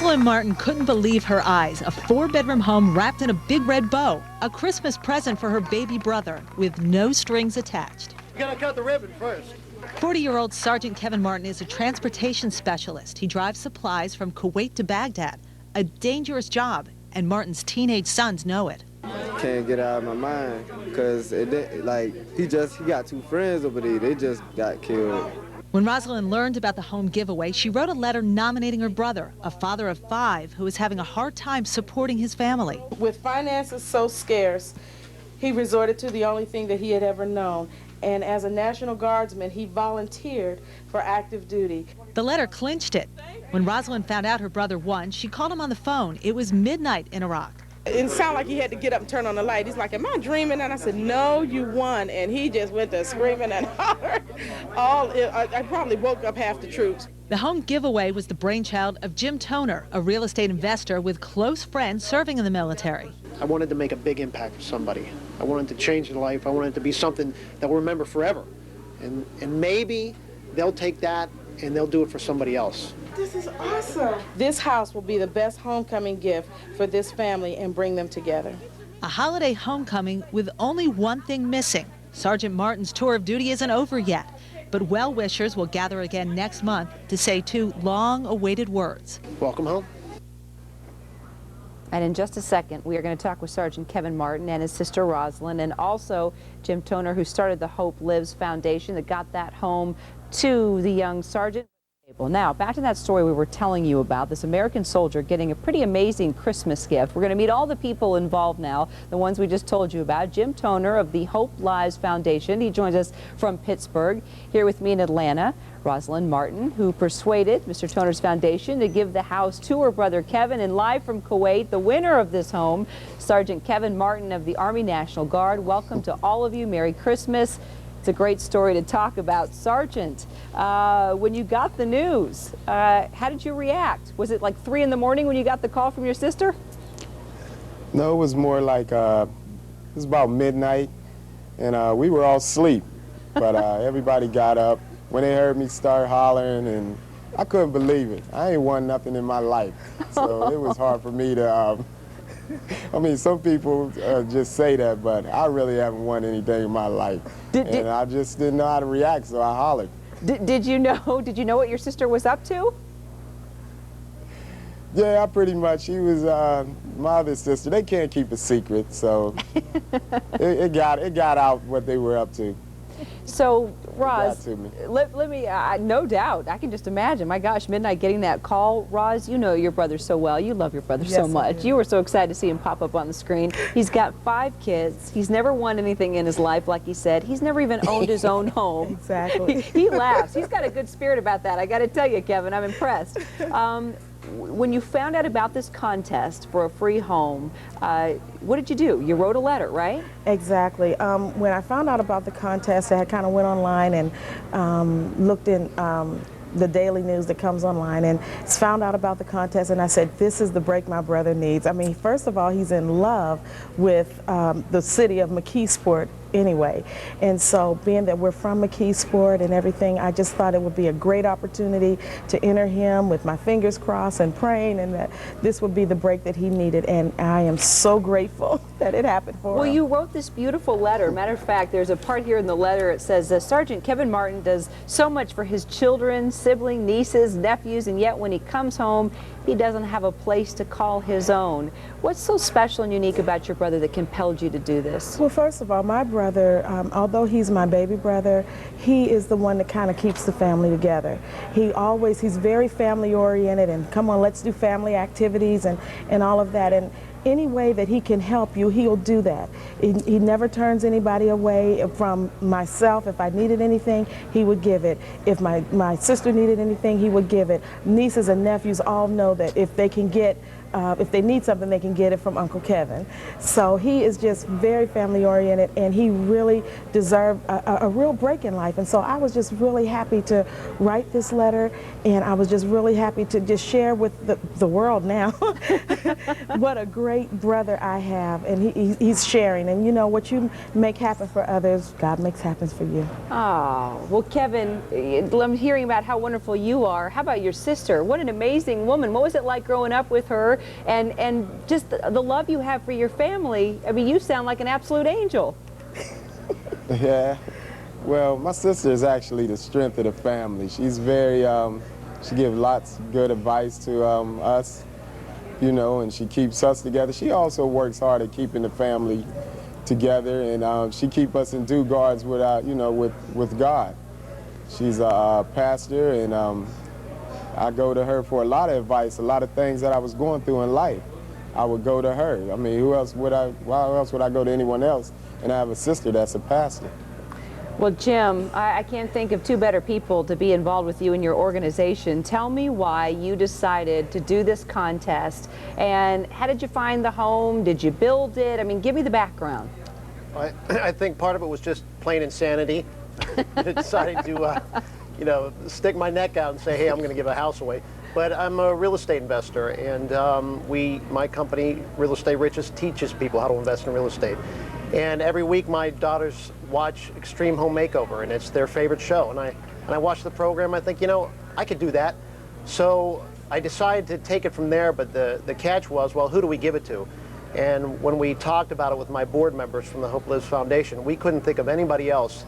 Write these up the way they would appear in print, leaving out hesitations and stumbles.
Rosalind Martin couldn't believe her eyes. A 4-bedroom home wrapped in a big red bow. A Christmas present for her baby brother with no strings attached. You gotta cut the ribbon first. 40-year-old Sergeant Kevin Martin is a transportation specialist. He drives supplies from Kuwait to Baghdad. A dangerous job, and Martin's teenage sons know it. Can't get out of my mind because he got 2 friends over there. They just got killed. When Rosalind learned about the home giveaway, she wrote a letter nominating her brother, a father of 5 who is having a hard time supporting his family. With finances so scarce, he resorted to the only thing that he had ever known. And as a National Guardsman, he volunteered for active duty. The letter clinched it. When Rosalind found out her brother won, she called him on the phone. It was midnight in Iraq. It sounded like he had to get up and turn on the light. He's like, "Am I dreaming?" And I said, "No, you won." And he just went there screaming and hollering. I probably woke up half the troops. The home giveaway was the brainchild of Jim Toner, a real estate investor with close friends serving in the military. I wanted to make a big impact for somebody. I wanted to change their life. I wanted it to be something that we'll remember forever. And maybe they'll take that and they'll do it for somebody else. This is awesome. This house will be the best homecoming gift for this family and bring them together. A holiday homecoming with only one thing missing. Sergeant Martin's tour of duty isn't over yet, but well-wishers will gather again next month to say 2 long-awaited words. Welcome home. And in just a second, we are going to talk with Sergeant Kevin Martin and his sister Rosalind, and also Jim Toner, who started the Hope Lives Foundation that got that home to the young sergeant. Now, back to that story we were telling you about, this American soldier getting a pretty amazing Christmas gift. We're going to meet all the people involved now, the ones we just told you about. Jim Toner of the Hope Lives Foundation. He joins us from Pittsburgh. Here with me in Atlanta, Rosalind Martin, who persuaded Mr. Toner's foundation to give the house to her brother Kevin. And live from Kuwait, the winner of this home, Sergeant Kevin Martin of the Army National Guard. Welcome to all of you. Merry Christmas. It's a great story to talk about. Sergeant, when you got the news, how did you react? Was it like 3 in the morning when you got the call from your sister? No, it was more like, it was about midnight, and we were all asleep. But everybody got up when they heard me start hollering, and I couldn't believe it. I ain't won nothing in my life, so it was hard for me to, I mean, some people just say that, but I really haven't won anything in my life. And I just didn't know how to react, so I hollered. Did you know what your sister was up to? Yeah, I pretty much. She was my other sister. They can't keep a secret, so it got out what they were up to. So, Roz, let me, no doubt, I can just imagine, my gosh, midnight getting that call. Roz, you know your brother so well. You love your brother so much. You were so excited to see him pop up on the screen. He's got 5 kids. He's never won anything in his life, like he said. He's never even owned his own home. Exactly. He laughs. He's got a good spirit about that. I got to tell you, Kevin, I'm impressed. When you found out about this contest for a free home, what did you do? You wrote a letter, right? Exactly. When I found out about the contest, I kind of went online and looked in the daily news that comes online and found out about the contest, and I said, this is the break my brother needs. I mean, first of all, he's in love with the city of McKeesport anyway. And so being that we're from McKeesport and everything, I just thought it would be a great opportunity to enter him with my fingers crossed and praying, and that this would be the break that he needed. And I am so grateful that it happened for him. Well, you wrote this beautiful letter. Matter of fact, there's a part here in the letter. It says, Sergeant Kevin Martin does so much for his children, siblings, nieces, nephews, and yet when he comes home, he doesn't have a place to call his own. What's so special and unique about your brother that compelled you to do this? Well, first of all, my brother, although he's my baby brother, he is the one that kind of keeps the family together. He's very family oriented, and come on, let's do family activities and all of that. And any way that he can help you, he'll do that. He never turns anybody away from myself. If I needed anything, he would give it. If my sister needed anything, he would give it. Nieces and nephews all know that if they can get if they need something, they can get it from Uncle Kevin. So he is just very family oriented, and he really deserved a real break in life. And so I was just really happy to write this letter, and I was just really happy to just share with the world now what a great brother I have, and he's sharing. And you know, what you make happen for others, God makes happen for you. Oh, well, Kevin, I'm hearing about how wonderful you are. How about your sister? What an amazing woman. What was it like growing up with her, and just the love you have for your family? I mean, you sound like an absolute angel. Yeah. Well, my sister is actually the strength of the family. She's very, she gives lots of good advice to us, you know, and she keeps us together. She also works hard at keeping the family together, and she keeps us in due guards with, you know, with God. She's a pastor, and I go to her for a lot of advice, a lot of things that I was going through in life. I would go to her. I mean, why else would I go to anyone else? And I have a sister that's a pastor. Well, Jim, I can't think of two better people to be involved with you in your organization. Tell me why you decided to do this contest, and how did you find the home? Did you build it? I mean, give me the background. I think part of it was just plain insanity. I decided to, you know, stick my neck out and say, hey, I'm going to give a house away. But I'm a real estate investor, and my company, Real Estate Riches, teaches people how to invest in real estate. And every week my daughters watch Extreme Home Makeover, and it's their favorite show. And I watch the program, I think, you know, I could do that. So I decided to take it from there, but the catch was, well, who do we give it to? And when we talked about it with my board members from the Hope Lives Foundation, we couldn't think of anybody else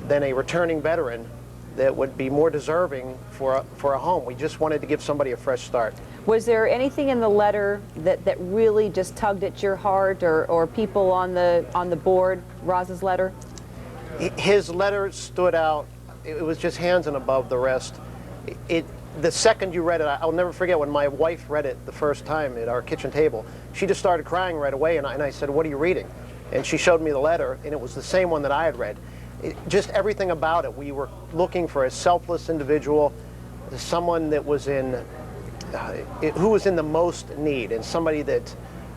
than a returning veteran that would be more deserving for a home. We just wanted to give somebody a fresh start. Was there anything in the letter that really just tugged at your heart, or people on the board, Roz's letter? His letter stood out. It was just hands and above the rest. The second you read it, I'll never forget when my wife read it the first time at our kitchen table. She just started crying right away, and I said, what are you reading? And she showed me the letter, and it was the same one that I had read. Just everything about it. We were looking for a selfless individual, someone that was who was in the most need, and somebody that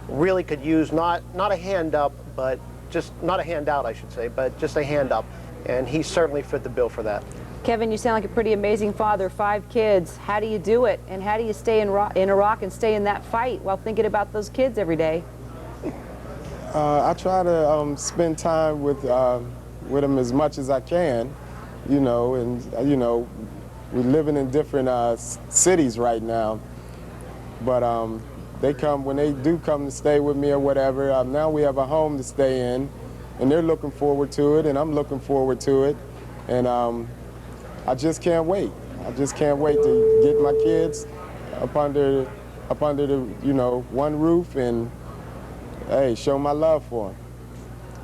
really could use not a hand up, but just not a handout, I should say, but just a hand up. And he certainly fit the bill for that. Kevin, you sound like a pretty amazing father, 5 kids. How do you do it? And how do you stay in Iraq and stay in that fight while thinking about those kids every day? I try to spend time with them as much as I can, you know, and you know, we're living in different cities right now, but when they do come to stay with me or whatever, now we have a home to stay in, and they're looking forward to it, and I'm looking forward to it, and I just can't wait. I just can't wait to get my kids up under the, you know, one roof, and hey, show my love for them.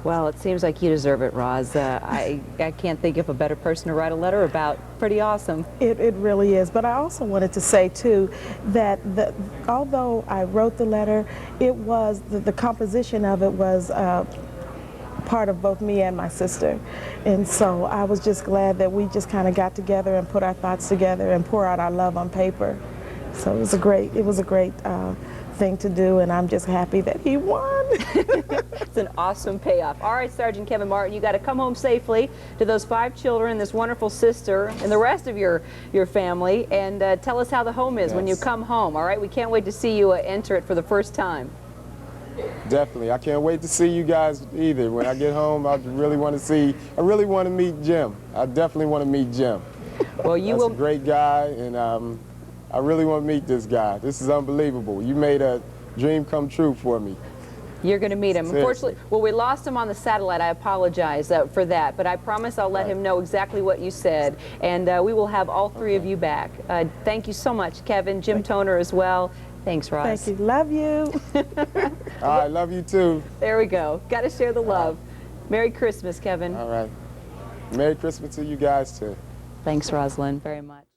Well, it seems like you deserve it, Roz. I can't think of a better person to write a letter about. Pretty awesome. It really is. But I also wanted to say, too, that although I wrote the letter, it was, the composition of it was part of both me and my sister. And so I was just glad that we just kind of got together and put our thoughts together and pour out our love on paper. So it was a great thing to do, and I'm just happy that he won. It's an awesome payoff. All right, Sergeant Kevin Martin, you got to come home safely to those 5 children, this wonderful sister, and the rest of your family, and tell us how the home is when you come home. All right, we can't wait to see you enter it for the first time. Definitely. I can't wait to see you guys either. When I get home, I really want to meet Jim. I definitely want to meet Jim. Well, That's a great guy, and I really want to meet this guy. This is unbelievable. You made a dream come true for me. You're going to meet him. Seriously. Unfortunately, well, we lost him on the satellite. I apologize for that, but I promise I'll let him know exactly what you said, and we will have all 3 of you back. Thank you so much, Kevin, Jim Toner as well. Thanks, Roz. Thank you. Love you. All right, love you too. There we go. Got to share the love. Merry Christmas, Kevin. All right. Merry Christmas to you guys too. Thanks, Rosalind, very much.